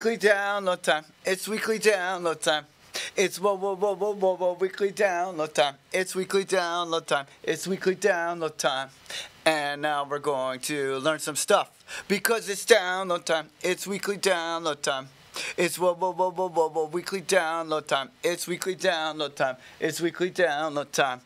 Weekly download time. It's weekly download time. It's whoa weekly download time. It's weekly download time. It's weekly download time. And now we're going to learn some stuff because it's download time. It's weekly download time. It's whoa weekly download time. It's weekly download time. It's weekly download time.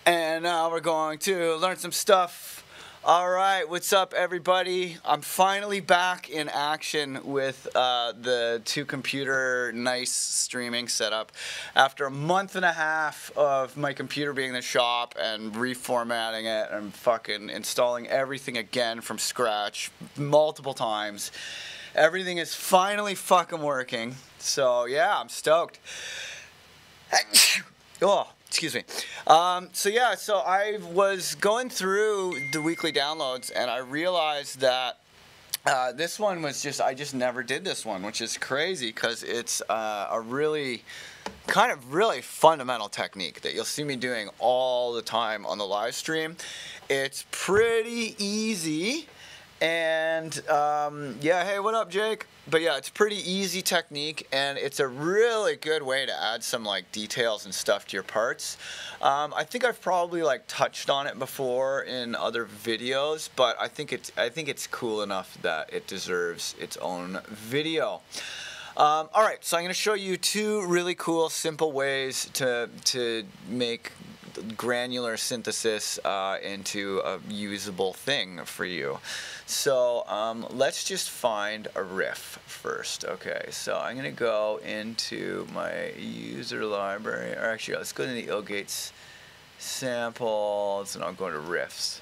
And now we're going to learn some stuff. Alright, what's up everybody? I'm finally back in action with the two-computer nice streaming setup. After a month and a half of my computer being in the shop and reformatting it and fucking installing everything again from scratch multiple times, everything is finally fucking working. So yeah, I'm stoked. Oh. Excuse me. So I was going through the weekly downloads and I realized that this one was I just never did this one, which is crazy because it's a really fundamental technique that you'll see me doing all the time on the live stream. It's pretty easy. And yeah, hey, what up, Jake? But yeah, it's a pretty easy technique, and it's a really good way to add some like details and stuff to your parts. I think I've probably like touched on it before in other videos, but I think it's cool enough that it deserves its own video. All right, so I'm going to show you two really cool, simple ways to make granular synthesis into a usable thing for you. So let's just find a riff first. Okay, so I'm going to go into my user library, or actually let's go to the Gates samples and I'll go into riffs.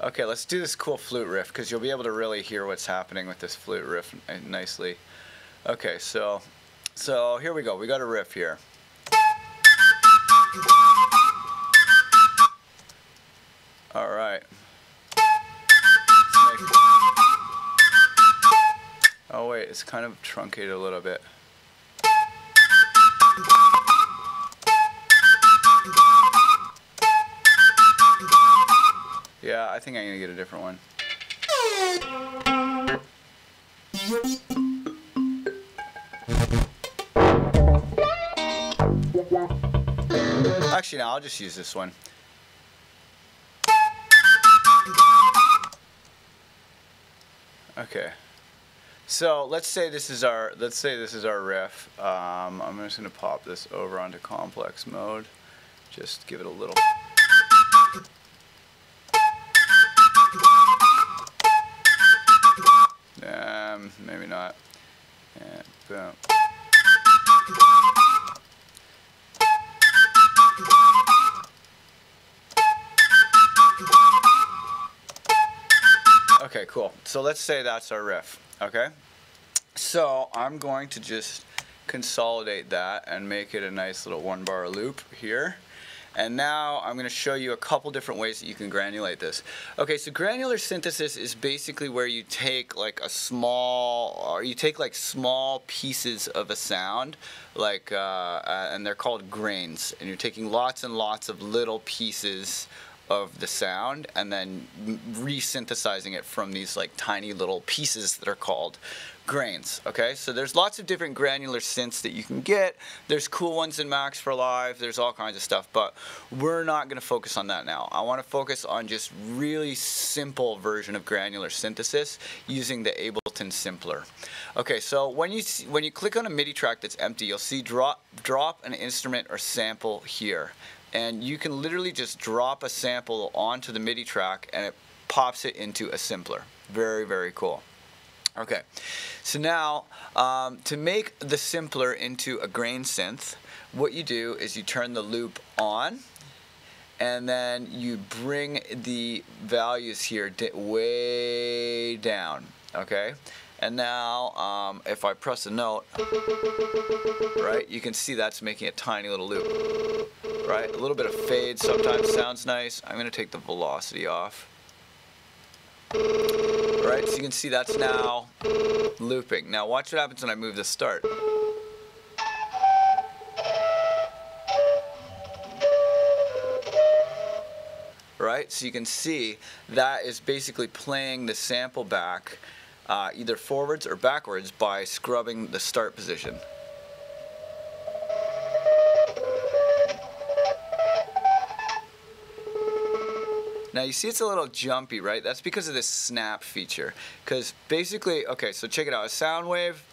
Okay, let's do this cool flute riff because you'll be able to really hear what's happening with this flute riff nicely. Okay, so here we go. We got a riff here. All right. Oh wait, it's kind of truncated a little bit. Yeah, I think I'm gonna get a different one. Actually, no, I'll just use this one. Okay. So let's say this is our riff. I'm just gonna pop this over onto complex mode. Just give it a little. Maybe not. And boom. Okay, cool. So let's say that's our riff. Okay. So I'm going to just consolidate that and make it a nice little one-bar loop here. And now I'm going to show you a couple different ways that you can granulate this. Okay, so granular synthesis is basically where you take small pieces of a sound, and they're called grains, and you're taking lots and lots of little pieces of the sound and then resynthesizing it from these like tiny little pieces that are called grains. Okay, so there's lots of different granular synths that you can get. There's cool ones in Max for Live. There's all kinds of stuff, but we're not going to focus on that now. I want to focus on just really simple version of granular synthesis using the Ableton Simpler. Okay, so when you click on a MIDI track that's empty, you'll see drop an instrument or sample here. And you can literally just drop a sample onto the MIDI track and it pops it into a simpler. Very, very cool. Okay, so now to make the simpler into a grain synth, what you do is you turn the loop on and then you bring the values here way down, okay? And now if I press a note, right, you can see that's making a tiny little loop, right? A little bit of fade sometimes sounds nice. I'm going to take the velocity off. Right, so you can see that's now looping. Now watch what happens when I move the start. Right, so you can see that is basically playing the sample back either forwards or backwards by scrubbing the start position. Now you see it's a little jumpy, right? That's because of this snap feature. Because basically, okay, so check it out. A sound wave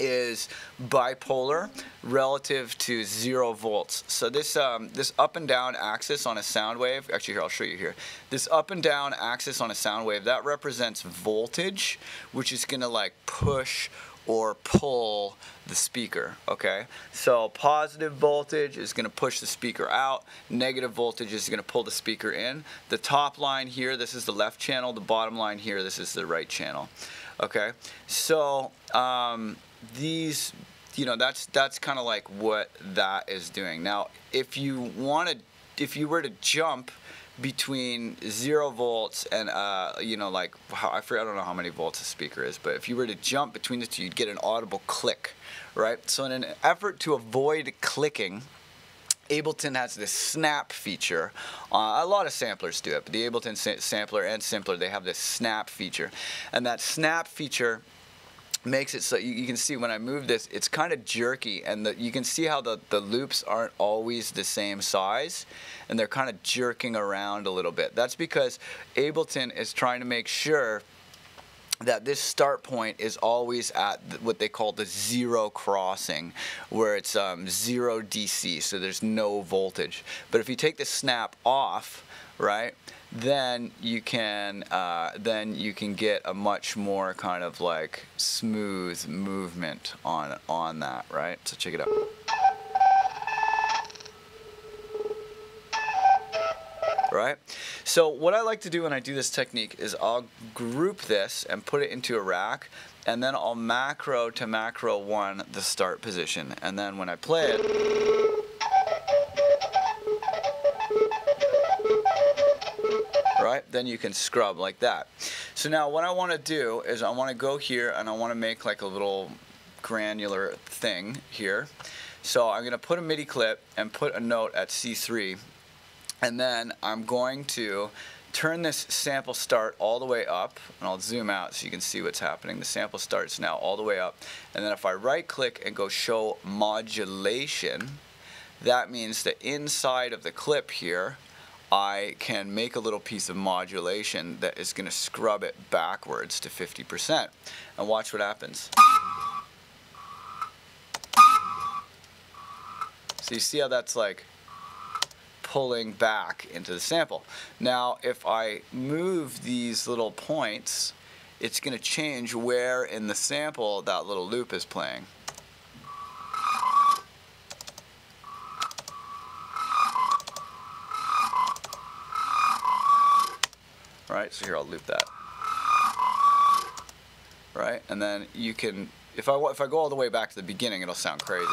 is bipolar relative to 0 volts. So this this up and down axis on a sound wave, actually here I'll show you here. This up and down axis on a sound wave, that represents voltage, which is gonna like push or pull the speaker, okay? So positive voltage is going to push the speaker out, negative voltage is going to pull the speaker in. The top line here, this is the left channel, the bottom line here, this is the right channel, okay? So these, you know, that's kind of like what that is doing. Now, if you were to jump between 0 volts and you know, like I don't know how many volts a speaker is, but if you were to jump between the two, you'd get an audible click, right? So in an effort to avoid clicking, Ableton has this snap feature. A lot of samplers do it, but the Ableton sampler and Simpler, they have this snap feature, and that snap feature makes it so you can see when I move this, it's kind of jerky, and you can see how the loops aren't always the same size, and they're kind of jerking around a little bit. That's because Ableton is trying to make sure that this start point is always at what they call the zero crossing, where it's 0 DC, so there's no voltage. But if you take the snap off, right, then you can get a much more kind of like smooth movement on that, right? So check it out. Right? So what I like to do when I do this technique is I'll group this and put it into a rack, and then I'll macro to macro 1 the start position, and then when I play it, right, then you can scrub like that. So now what I want to do is I want to go here and I want to make like a little granular thing here. So I'm going to put a MIDI clip and put a note at C3, and then I'm going to turn this sample start all the way up, and I'll zoom out so you can see what's happening. The sample starts now all the way up, and then if I right click and go show modulation, that means that inside of the clip here I can make a little piece of modulation that is going to scrub it backwards to 50%, and watch what happens. So you see how that's like pulling back into the sample. Now if I move these little points, it's going to change where in the sample that little loop is playing. Right, so here I'll loop that. Right, and then you can, if I go all the way back to the beginning, it'll sound crazy.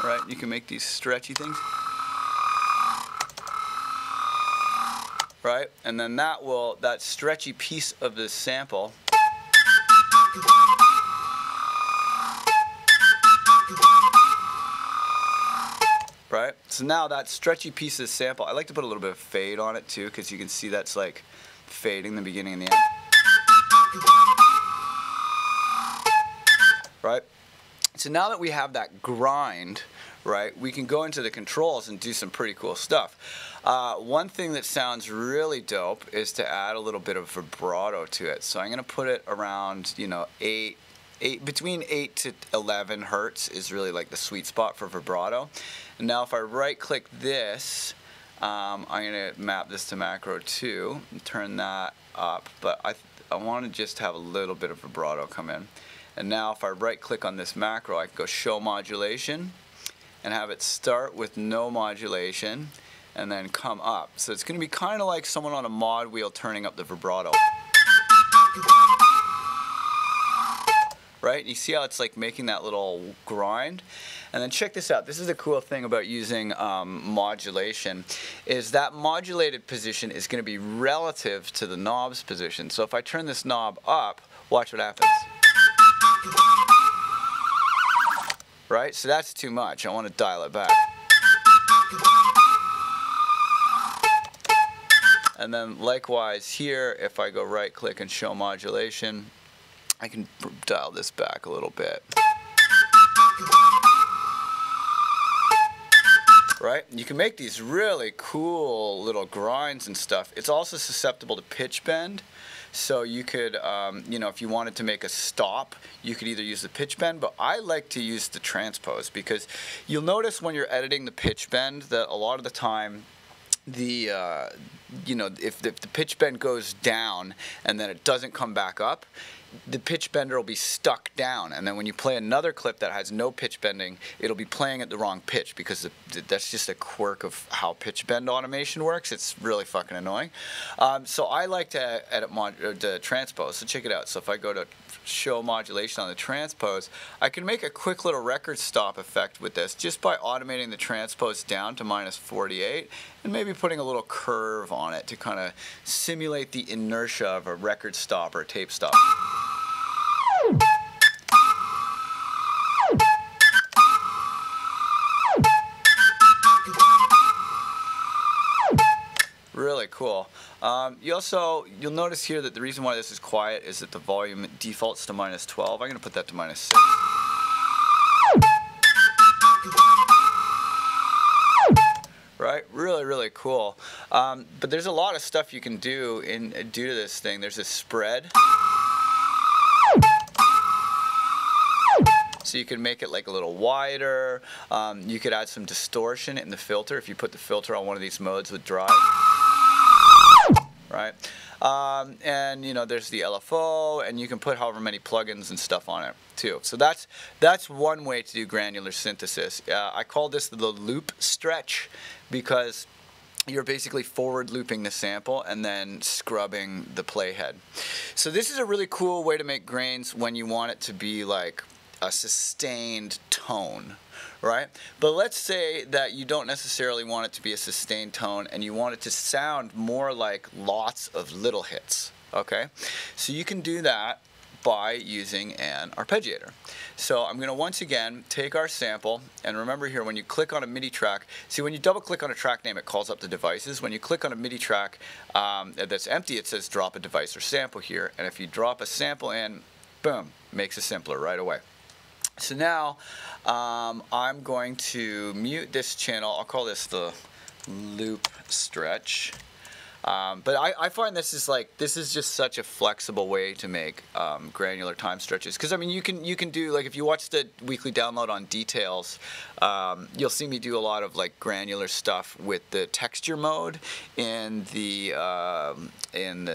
Right, you can make these stretchy things. Right, and then that stretchy piece of the sample, right, so now that stretchy piece of the sample, I like to put a little bit of fade on it too, because you can see that's like fading the beginning and the end. Right, so now that we have that grind, right, we can go into the controls and do some pretty cool stuff. One thing that sounds really dope is to add a little bit of vibrato to it. So I'm going to put it around, you know, between 8 to 11 hertz is really like the sweet spot for vibrato. And now if I right click this, I'm going to map this to macro 2 and turn that up, but I want to just have a little bit of vibrato come in. And now if I right click on this macro, I can go show modulation and have it start with no modulation and then come up. So it's going to be kind of like someone on a mod wheel turning up the vibrato. Right? You see how it's like making that little grind? And then check this out. This is the cool thing about using modulation, is that modulated position is going to be relative to the knob's position. So if I turn this knob up, watch what happens. Right? So that's too much. I want to dial it back. And then likewise here, if I go right click and show modulation, I can dial this back a little bit. Right? You can make these really cool little grinds and stuff. It's also susceptible to pitch bend. So you could, you know, if you wanted to make a stop, you could either use the pitch bend, but I like to use the transpose, because you'll notice when you're editing the pitch bend that a lot of the time the you know, if the pitch bend goes down and then it doesn't come back up, the pitch bender will be stuck down, and then when you play another clip that has no pitch bending, it'll be playing at the wrong pitch, because that's just a quirk of how pitch bend automation works. It's really fucking annoying. So I like to edit the transpose. So check it out. So if I go to show modulation on the transpose, I can make a quick little record stop effect with this just by automating the transpose down to -48 and maybe putting a little curve on it to kind of simulate the inertia of a record stop or a tape stop. Really cool. You'll notice here that the reason why this is quiet is that the volume defaults to -12. I'm going to put that to -6. Right? Really, really cool. But there's a lot of stuff you can do due to this thing. There's a spread. So you can make it like a little wider. You could add some distortion in the filter if you put the filter on one of these modes with drive. Right? And you know, there's the LFO, and you can put however many plugins and stuff on it too. So that's one way to do granular synthesis. I call this the loop stretch, because you're basically forward looping the sample and then scrubbing the playhead. So this is a really cool way to make grains when you want it to be like a sustained tone, right? But let's say that you don't necessarily want it to be a sustained tone and you want it to sound more like lots of little hits, okay? So you can do that by using an arpeggiator. So I'm going to once again take our sample, and remember here when you click on a MIDI track, see when you double click on a track name it calls up the devices. When you click on a MIDI track that's empty, it says drop a device or sample here, and if you drop a sample in, boom, makes a sampler right away. So now I'm going to mute this channel. I'll call this the loop stretch. But I find this is just such a flexible way to make granular time stretches. Because I mean, you can do, like, if you watch the weekly download on details, you'll see me do a lot of like granular stuff with the texture mode in the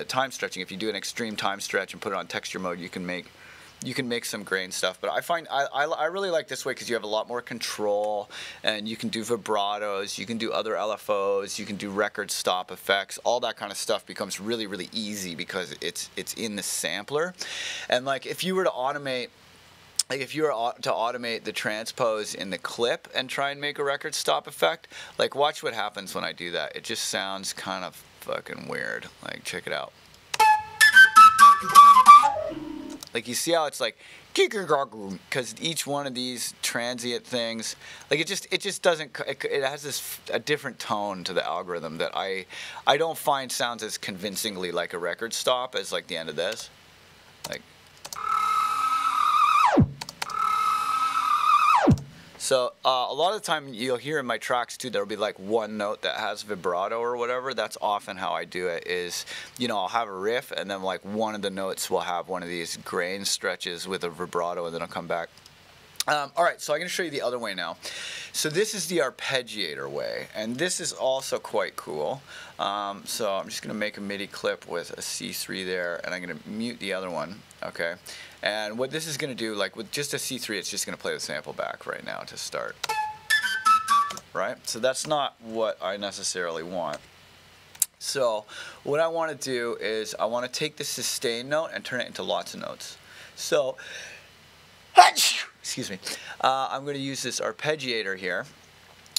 time stretching. If you do an extreme time stretch and put it on texture mode, you can make some grain stuff. But I find I really like this way because you have a lot more control, and you can do vibratos, you can do other LFOs, you can do record stop effects. All that kind of stuff becomes really, really easy because it's in the sampler. And like if you were to automate the transpose in the clip and try and make a record stop effect, like watch what happens when I do that. It just sounds kind of fucking weird. Like check it out. Like you see how it's like, because each one of these transient things, like it just doesn't, it has a different tone to the algorithm that I don't find sounds as convincingly like a record stop as like the end of this. Like, so a lot of the time you'll hear in my tracks too, there'll be like one note that has vibrato or whatever. That's often how I do it is, you know, I'll have a riff and then like one of the notes will have one of these grain stretches with a vibrato and then I'll come back. All right, so I'm going to show you the other way now. So this is the arpeggiator way, and this is also quite cool. So I'm just going to make a MIDI clip with a C3 there, and I'm going to mute the other one, okay? And what this is going to do, like with just a C3, it's just going to play the sample back right now to start, right? So that's not what I necessarily want. So what I want to do is I want to take the sustain note and turn it into lots of notes. So excuse me, I'm going to use this arpeggiator here,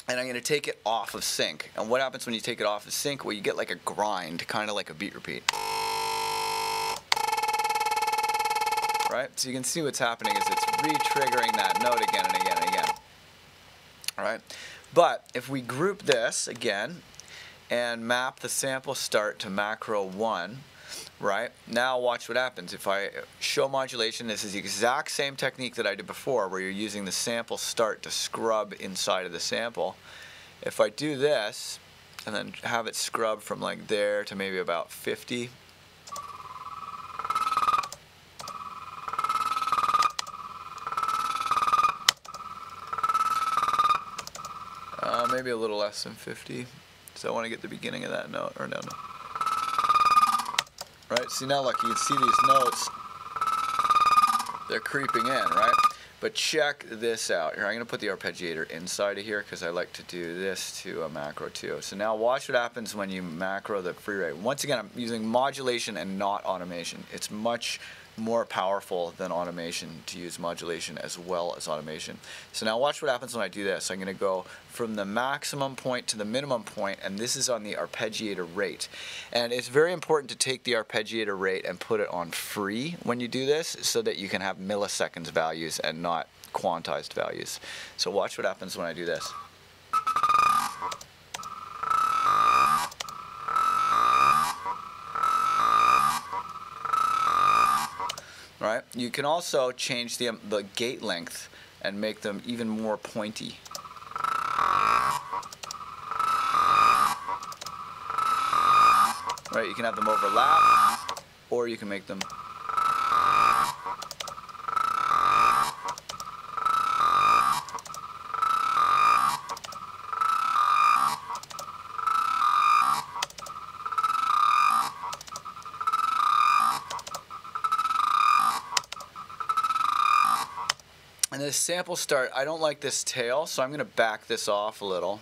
and I'm going to take it off of sync. And what happens when you take it off of sync? Well, you get like a grind, kind of like a beat repeat. Right? So you can see what's happening is it's re-triggering that note again and again and again. All right? But if we group this again and map the sample start to macro 1, right? Now watch what happens. If I show modulation, this is the exact same technique that I did before, where you're using the sample start to scrub inside of the sample. If I do this and then have it scrub from like there to maybe about 50, maybe a little less than 50. So I want to get the beginning of that note, or no. Right, see now look, you can see these notes, they're creeping in, right? But check this out. Here, I'm going to put the arpeggiator inside of here because I like to do this to a macro too. So now watch what happens when you macro the free rate. Once again, I'm using modulation and not automation. It's much more powerful than automation to use modulation as well as automation. So now watch what happens when I do this. I'm going to go from the maximum point to the minimum point, and this is on the arpeggiator rate. And it's very important to take the arpeggiator rate and put it on free when you do this, so that you can have milliseconds values and not quantized values. So watch what happens when I do this. Right? You can also change the gate length and make them even more pointy. Right? You can have them overlap, or you can make them. And this sample start, I don't like this tail, so I'm going to back this off a little.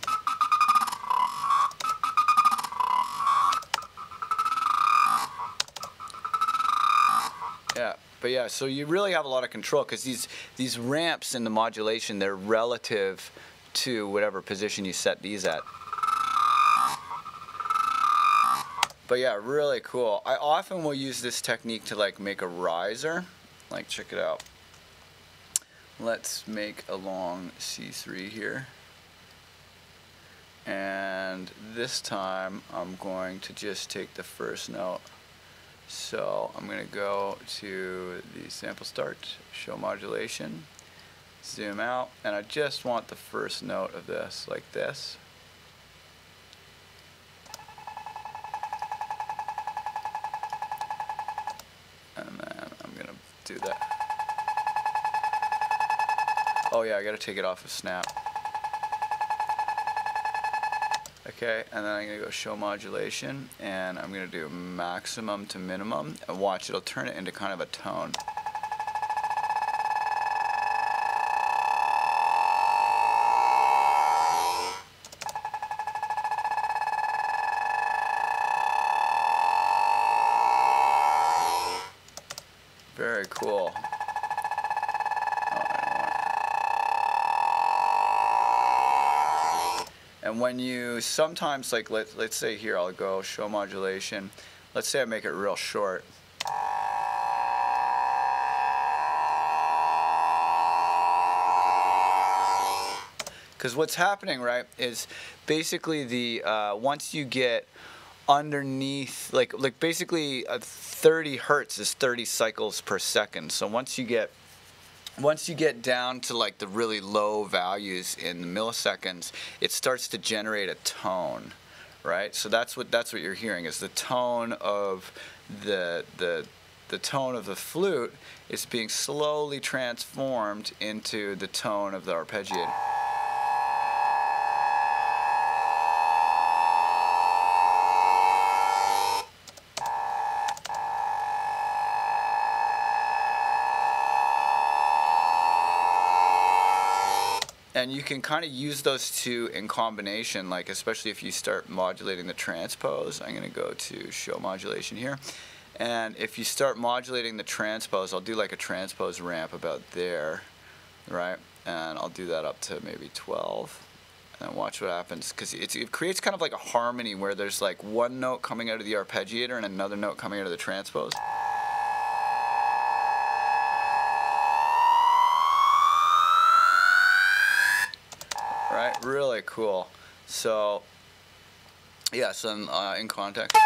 Yeah, but yeah, so you really have a lot of control, because these ramps in the modulation, they're relative to whatever position you set these at. But yeah, really cool. I often will use this technique to like make a riser. Like, check it out. Let's make a long C3 here. And this time I'm going to just take the first note. So I'm going to go to the sample start, show modulation, zoom out, and I just want the first note of this, like this. And then I'm going to do that. Oh yeah, I gotta take it off of snap. Okay, and then I'm gonna go show modulation, and I'm gonna do maximum to minimum, and watch, it'll turn it into kind of a tone. Very cool. And when you sometimes, like let's say here, I'll go show modulation. Let's say I make it real short. Because what's happening, right, is basically the once you get underneath, like basically 30 hertz is 30 cycles per second. So once you get down to like the really low values in the milliseconds, it starts to generate a tone, right? So that's what you're hearing, is the tone of the the tone of the flute is being slowly transformed into the tone of the arpeggiator. And you can kind of use those two in combination, like especially if you start modulating the transpose. I'm going to go to show modulation here. And if you start modulating the transpose, I'll do like a transpose ramp about there, right? And I'll do that up to maybe 12. And watch what happens, because it creates kind of like a harmony where there's like one note coming out of the arpeggiator and another note coming out of the transpose. Right, really cool. So, yeah, so in context.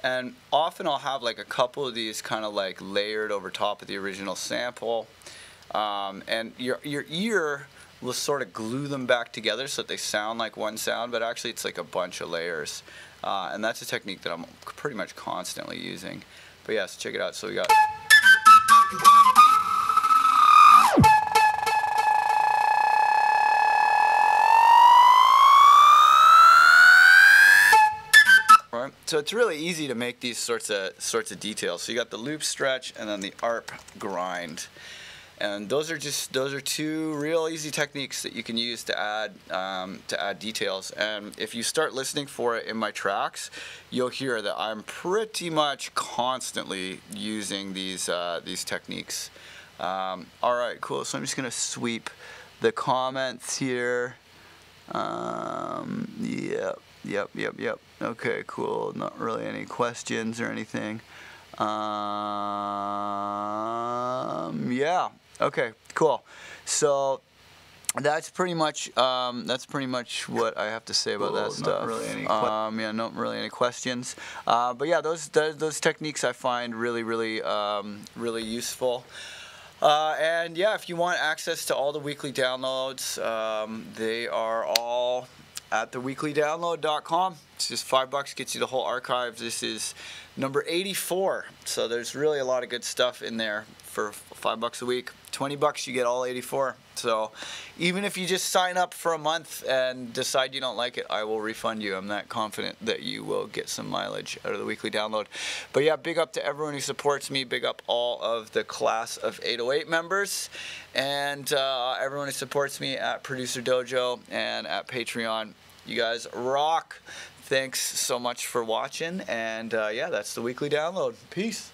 And often I'll have like a couple of these kind of like layered over top of the original sample, and your ear will sort of glue them back together so that they sound like one sound, but actually it's like a bunch of layers, and that's a technique that I'm pretty much constantly using. But yes, check it out. So we got so it's really easy to make these sorts of details. So you got the loop stretch and then the arp grind, and those are two real easy techniques that you can use to add details. And if you start listening for it in my tracks, you'll hear that I'm pretty much constantly using these techniques. All right, cool. So I'm just gonna sweep the comments here. Yep. Okay, cool. Not really any questions or anything. Yeah. Okay, cool. So that's pretty much what I have to say about that stuff. Not really any yeah, not really any questions. But yeah, those techniques I find really useful. And yeah, if you want access to all the weekly downloads, they are all at theweeklydownload.com. It's just $5, gets you the whole archive. This is number 84, so there's really a lot of good stuff in there for $5 a week. $20 you get all 84. So even if you just sign up for a month and decide you don't like it, I will refund you. I'm that confident that you will get some mileage out of the weekly download. But yeah, big up to everyone who supports me. Big up all of the class of 808 members, and everyone who supports me at Producer Dojo and at Patreon. You guys rock. Thanks so much for watching, and yeah, that's the weekly download. Peace.